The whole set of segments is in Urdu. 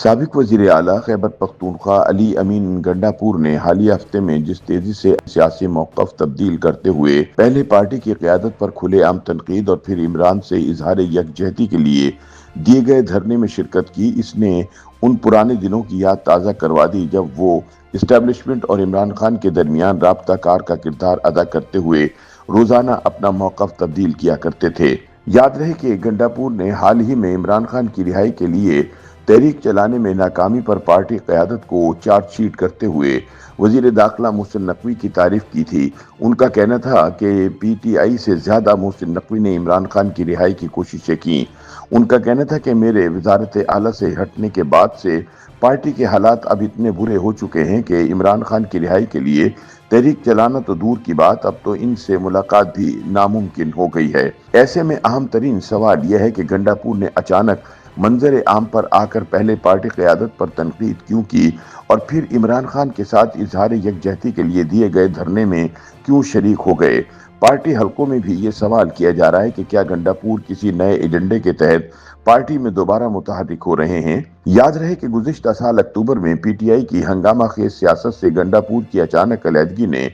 سابق وزیر اعلیٰ خیبر پختونخوا علی امین گنڈاپور نے حالیہ ہفتے میں جس تیزی سے سیاسی موقف تبدیل کرتے ہوئے پہلے پارٹی کی قیادت پر کھلے عام تنقید اور پھر عمران سے اظہار یکجہتی کے لیے دیے گئے دھرنے میں شرکت کی، اس نے ان پرانے دنوں کی یاد تازہ کروا دی جب وہ اسٹیبلشمنٹ اور عمران خان کے درمیان رابطہ کار کا کردار ادا کرتے ہوئے روزانہ اپنا موقف تبدیل کیا کرتے تھے۔ یاد رہے کہ گنڈاپور نے حال ہی میں عمران خان کی رہائی کے لیے تحریک چلانے میں ناکامی پر پارٹی قیادت کو چارج شیٹ کرتے ہوئے وزیر داخلہ محسن نقوی کی تعریف کی تھی۔ ان کا کہنا تھا کہ پی ٹی آئی سے زیادہ محسن نقوی نے عمران خان کی رہائی کی کوششیں کی۔ ان کا کہنا تھا کہ میرے وزارت اعلیٰ سے ہٹنے کے بعد سے پارٹی کے حالات اب اتنے برے ہو چکے ہیں کہ عمران خان کی رہائی کے لیے تحریک چلانا تو دور کی بات، اب تو ان سے ملاقات بھی ناممکن ہو گئی ہے۔ ایسے میں اہم ترین سوال یہ ہے کہ گنڈاپور نے اچانک منظر عام پر آ کر پہلے پارٹی قیادت پر تنقید کیوں کی اور پھر عمران خان کے ساتھ اظہار یکجہتی کے لیے دیے گئے دھرنے میں کیوں شریک ہو گئے۔ پارٹی حلقوں میں بھی یہ سوال کیا جا رہا ہے کہ کیا گنڈاپور کسی نئے ایجنڈے کے تحت پارٹی میں دوبارہ متحرک ہو رہے ہیں۔ یاد رہے کہ گزشتہ سال اکتوبر میں پی ٹی آئی کی ہنگامہ خیز سیاست سے گنڈاپور کی اچانک علیحدگی نے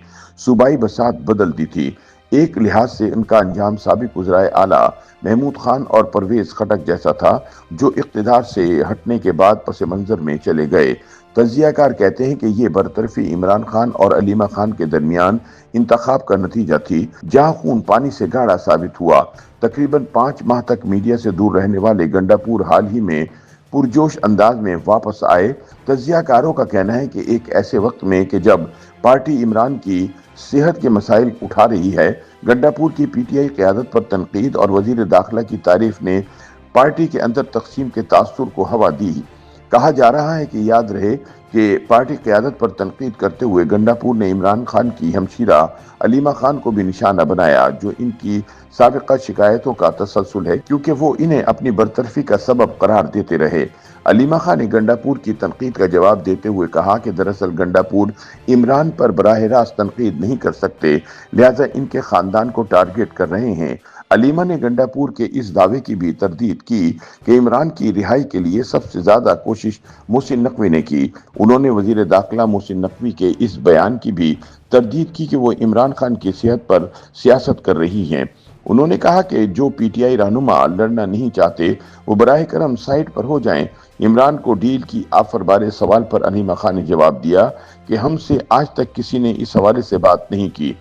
صوبائی بساط بدل دی تھی۔ ایک لحاظ سے ان کا انجام سابق وزرائے اعلیٰ محمود خان اور پرویز خٹک جیسا تھا، جو اقتدار سے ہٹنے کے بعد پس منظر میں چلے گئے۔ تجزیہ کار کہتے ہیں کہ یہ برطرفی عمران خان اور علیمہ خان کے درمیان انتخاب کا نتیجہ تھی، جہاں خون پانی سے گاڑھا ثابت ہوا۔ تقریباً 5 ماہ تک میڈیا سے دور رہنے والے گنڈاپور حال ہی میں پرجوش انداز میں واپس آئے۔ تجزیہ کاروں کا کہنا ہے کہ ایک ایسے وقت میں کہ جب پارٹی عمران کی صحت کے مسائل اٹھا رہی ہے، گنڈاپور کی پی ٹی آئی قیادت پر تنقید اور وزیر داخلہ کی تعریف نے پارٹی کے اندر تقسیم کے تاثر کو ہوا دی۔ کہا جا رہا ہے کہ یاد رہے کہ پارٹی قیادت پر تنقید کرتے ہوئے گنڈاپور نے عمران خان کی ہمشیرہ علیمہ خان کو بھی نشانہ بنایا، جو ان کی سابقہ شکایتوں کا تسلسل ہے کیونکہ وہ انہیں اپنی برطرفی کا سبب قرار دیتے رہے۔ علیمہ خان نے گنڈاپور کی تنقید کا جواب دیتے ہوئے کہا کہ دراصل گنڈاپور عمران پر براہ راست تنقید نہیں کر سکتے، لہذا ان کے خاندان کو ٹارگٹ کر رہے ہیں۔ علیمہ نے گنڈاپور کے اس دعوے کی بھی تردید کی کہ عمران کی رہائی کے لیے سب سے زیادہ کوشش محسن نقوی نے کی۔ انہوں نے وزیر داخلہ محسن نقوی کے اس بیان کی بھی تردید کی کہ وہ عمران خان کی صحت پر سیاست کر رہی ہیں۔ انہوں نے کہا کہ جو پی ٹی آئی رہنما لڑنا نہیں چاہتے وہ براہ کرم سائٹ پر ہو جائیں۔ عمران کو ڈیل کی آفر بارے سوال پر علیمہ خان نے جواب دیا کہ ہم سے آج تک کسی نے اس حوالے سے بات نہیں کی۔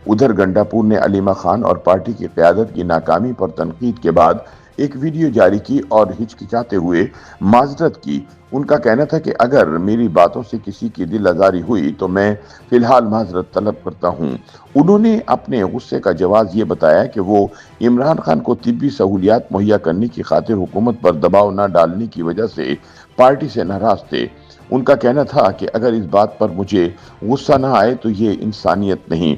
ادھر گنڈاپور نے علیمہ خان اور پارٹی کی قیادت کی ناکامی پر تنقید کے بعد ایک ویڈیو جاری کی اور ہچکچاتے ہوئے معذرت کی۔ ان کا کہنا تھا کہ اگر میری باتوں سے کسی کی دل آزاری ہوئی تو میں فی الحال معذرت طلب کرتا ہوں۔ انہوں نے اپنے غصے کا جواز یہ بتایا کہ وہ عمران خان کو طبی سہولیات مہیا کرنے کی خاطر حکومت پر دباؤ نہ ڈالنے کی وجہ سے پارٹی سے ناراض تھے۔ ان کا کہنا تھا کہ اگر اس بات پر مجھے غصہ نہ آئے تو یہ انسانیت نہیں۔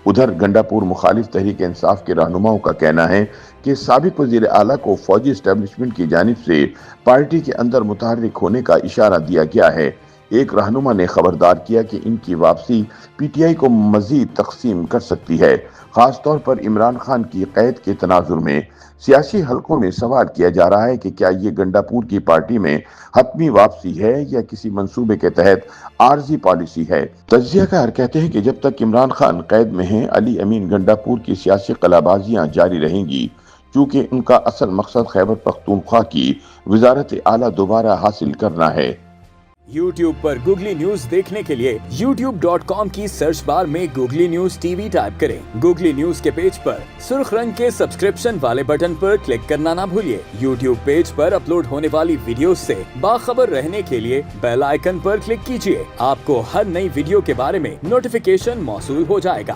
ادھر گنڈاپور مخالف تحریک انصاف کے رہنماؤں کا کہنا ہے کہ سابق وزیر اعلیٰ کو فوجی اسٹیبلشمنٹ کی جانب سے پارٹی کے اندر متحرک ہونے کا اشارہ دیا گیا ہے۔ ایک رہنما نے خبردار کیا کہ ان کی واپسی پی ٹی آئی کو مزید تقسیم کر سکتی ہے، خاص طور پر عمران خان کی قید کے تناظر میں۔ سیاسی حلقوں میں سوال کیا جا رہا ہے کہ کیا یہ گنڈاپور کی پارٹی میں حتمی واپسی ہے یا کسی منصوبے کے تحت عارضی پالیسی ہے۔ تجزیہ کار کہتے ہیں کہ جب تک عمران خان قید میں ہیں، علی امین گنڈاپور کی سیاسی قلہ بازیاں جاری رہیں گی، چونکہ ان کا اصل مقصد خیبر پختونخوا کی وزارت اعلیٰ دوبارہ حاصل کرنا ہے۔ یوٹیوب پر گوگلی نیوز دیکھنے کے لیے youtube.com کی سرچ بار میں googly news T V type کریں۔ گوگلی نیوز کے پیج پر سرخ رنگ کے سبسکرپشن والے بٹن پر کلک کرنا نہ بھولیے۔ یوٹیوب پیج پر اپلوڈ ہونے والی ویڈیوز سے باخبر رہنے کے لیے بیل آئیکن پر کلک کیجیے۔ آپ کو ہر نئی ویڈیو کے بارے میں نوٹیفیکیشن موصول ہو جائے گا۔